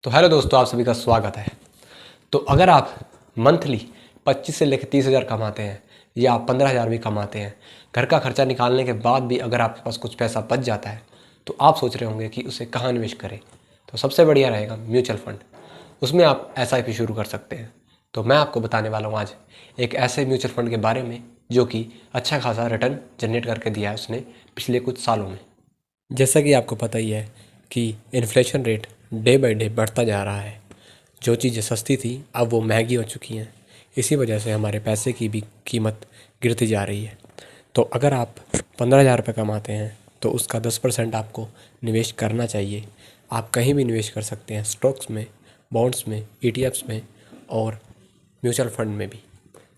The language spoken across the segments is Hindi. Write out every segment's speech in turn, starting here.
तो हेलो दोस्तों, आप सभी का स्वागत है। तो अगर आप मंथली 25 से लेकर 30 हज़ार कमाते हैं या आप 15 हज़ार भी कमाते हैं, घर का खर्चा निकालने के बाद भी अगर आपके पास कुछ पैसा बच जाता है तो आप सोच रहे होंगे कि उसे कहाँ निवेश करें। तो सबसे बढ़िया रहेगा म्यूचुअल फंड। उसमें आप SIP शुरू कर सकते हैं। तो मैं आपको बताने वाला हूँ आज एक ऐसे म्यूचुअल फंड के बारे में जो कि अच्छा खासा रिटर्न जनरेट करके दिया है उसने पिछले कुछ सालों में। जैसा कि आपको पता ही है कि inflation rate day by day बढ़ता जा रहा है। जो चीज़ें सस्ती थी अब वो महंगी हो चुकी हैं। इसी वजह से हमारे पैसे की भी कीमत गिरती जा रही है। तो अगर आप 15 हज़ार रुपये कमाते हैं तो उसका 10% आपको निवेश करना चाहिए। आप कहीं भी निवेश कर सकते हैं, स्टॉक्स में, बॉन्ड्स में, ETFs में और म्यूचुअल फंड में भी।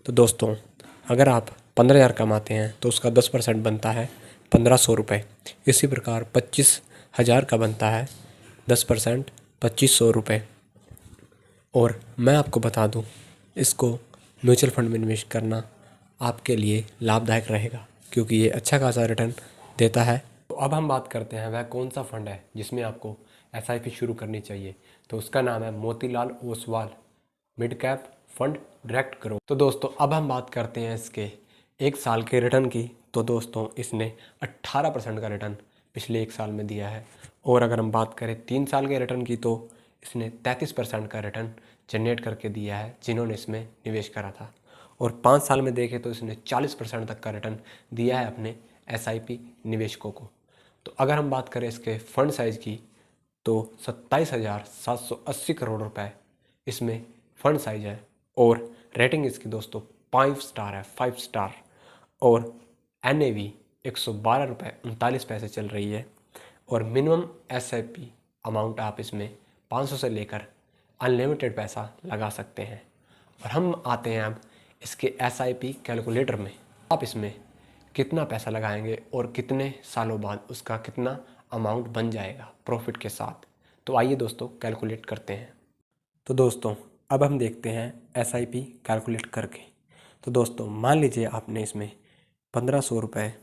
तो दोस्तों, अगर आप 15 हज़ार कमाते हैं तो उसका 10% बनता है 1500 रुपये। इसी प्रकार 25 हज़ार का बनता है 10% 2500 रुपये। और मैं आपको बता दूं, इसको म्यूचुअल फंड में निवेश करना आपके लिए लाभदायक रहेगा क्योंकि ये अच्छा खासा रिटर्न देता है। तो अब हम बात करते हैं वह कौन सा फंड है जिसमें आपको SIP शुरू करनी चाहिए। तो उसका नाम है Motilal Oswal mid cap fund direct growth. तो दोस्तों, अब हम बात करते हैं इसके एक साल के रिटर्न की। तो दोस्तों, इसने 18% का रिटर्न पिछले एक साल में दिया है। और अगर हम बात करें 3 साल के रिटर्न की तो इसने 33% का रिटर्न जनरेट करके दिया है जिन्होंने इसमें निवेश करा था। और 5 साल में देखें तो इसने 40% तक का रिटर्न दिया है अपने SIP निवेशकों को। तो अगर हम बात करें इसके फंड साइज की तो 27,780 करोड़ रुपए इसमें फंड साइज है। और रेटिंग इसकी दोस्तों 5 स्टार है, 5 स्टार। और NAV 112 रुपये 39 पैसे चल रही है। और मिनिमम SIP अमाउंट आप इसमें 500 से लेकर अनलिमिटेड पैसा लगा सकते हैं। और हम आते हैं अब इसके SIP कैलकुलेटर में। आप इसमें कितना पैसा लगाएंगे और कितने सालों बाद उसका कितना अमाउंट बन जाएगा प्रॉफिट के साथ। तो आइए दोस्तों, कैलकुलेट करते हैं। तो दोस्तों, अब हम देखते हैं SIP कैलकुलेट करके। तो दोस्तों, मान लीजिए आपने इसमें 1500 रुपये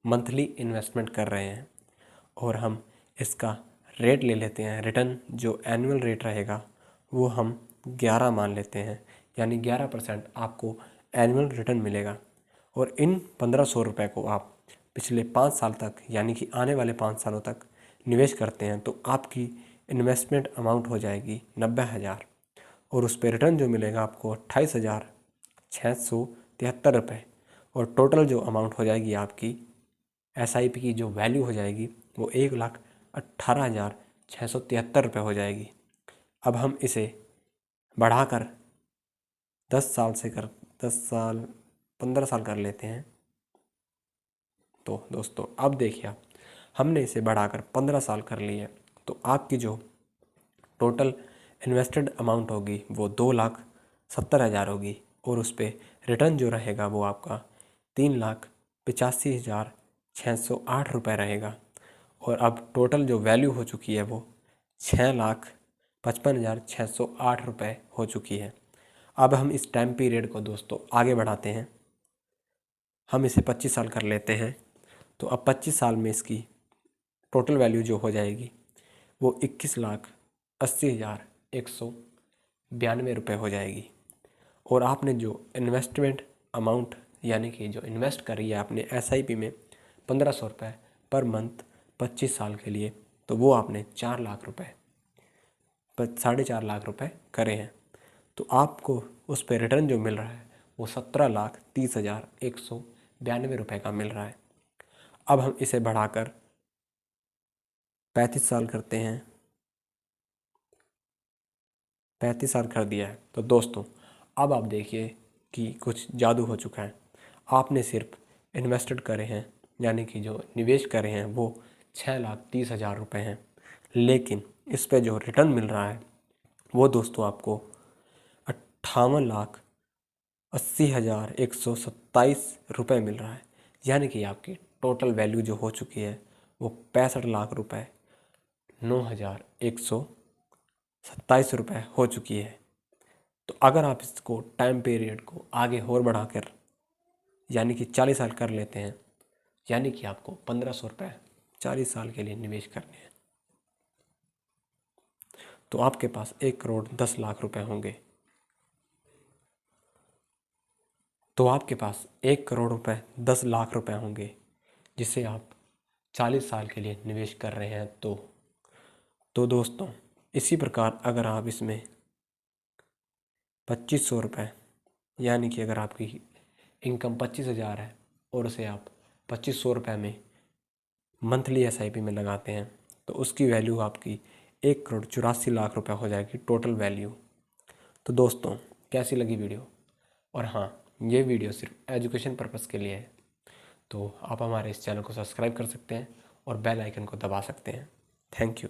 मंथली इन्वेस्टमेंट कर रहे हैं। और हम इसका रेट ले लेते हैं, रिटर्न जो एनुअल रेट रहेगा वो हम 11 मान लेते हैं। यानी 11% आपको एनुअल रिटर्न मिलेगा। और इन 1500 रुपये को आप पिछले 5 साल तक यानी कि आने वाले 5 सालों तक निवेश करते हैं तो आपकी इन्वेस्टमेंट अमाउंट हो जाएगी 90,000। और उस पर रिटर्न जो मिलेगा आपको 28,673 रुपये। और टोटल जो अमाउंट हो जाएगी आपकी SIP की जो वैल्यू हो जाएगी वो 1,18,673 रुपये हो जाएगी। अब हम इसे बढ़ाकर 10 साल 15 साल कर लेते हैं। तो दोस्तों, अब देखिए, हमने इसे बढ़ाकर 15 साल कर लिए तो आपकी जो टोटल इन्वेस्टेड अमाउंट होगी वो 2,70,000 होगी। और उस पर रिटर्न जो रहेगा वो आपका 3,85,608 रुपये रहेगा। और अब टोटल जो वैल्यू हो चुकी है वो 6,55,608 रुपये हो चुकी है। अब हम इस टाइम पीरियड को दोस्तों आगे बढ़ाते हैं। हम इसे 25 साल कर लेते हैं। तो अब 25 साल में इसकी टोटल वैल्यू जो हो जाएगी वो 21,80,192 रुपये हो जाएगी। और आपने जो इन्वेस्टमेंट अमाउंट यानी कि जो इन्वेस्ट करी है आपने SIP में 1500 रुपये पर मंथ 25 साल के लिए, तो वो आपने 4 लाख रुपये 4.5 लाख रुपये करे हैं। तो आपको उस पर रिटर्न जो मिल रहा है वो 17,30,192 रुपये का मिल रहा है। अब हम इसे बढ़ाकर 35 साल करते हैं। 35 साल कर दिया है। तो दोस्तों, अब आप देखिए कि कुछ जादू हो चुका है। आपने सिर्फ इन्वेस्टेड करे हैं यानी कि जो निवेश करे हैं वो 6,30,000 रुपये हैं। लेकिन इस पे जो रिटर्न मिल रहा है वो दोस्तों आपको 58,80,127 मिल रहा है। यानी कि आपकी टोटल वैल्यू जो हो चुकी है वो 65,09,127 रुपये हो चुकी है। तो अगर आप इसको टाइम पीरियड को आगे और बढ़ाकर यानी कि 40 साल कर लेते हैं, यानी कि आपको 1500 रुपये 40 साल के लिए निवेश करने हैं। तो आपके पास 1,10,00,000 रुपए होंगे। तो आपके पास 1,10,00,000 रुपए होंगे जिसे आप 40 साल के लिए निवेश कर रहे हैं। तो दोस्तों, इसी प्रकार अगर आप इसमें 2500 रुपये, यानी कि अगर आपकी इनकम 25,000 है और उसे आप 2500 रुपये में मंथली SIP में लगाते हैं तो उसकी वैल्यू आपकी 1,84,00,000 रुपये हो जाएगी टोटल वैल्यू। तो दोस्तों, कैसी लगी वीडियो? और हाँ, ये वीडियो सिर्फ एजुकेशन पर्पज़ के लिए है, तो आप हमारे इस चैनल को सब्सक्राइब कर सकते हैं और बेल आइकन को दबा सकते हैं। Thank you.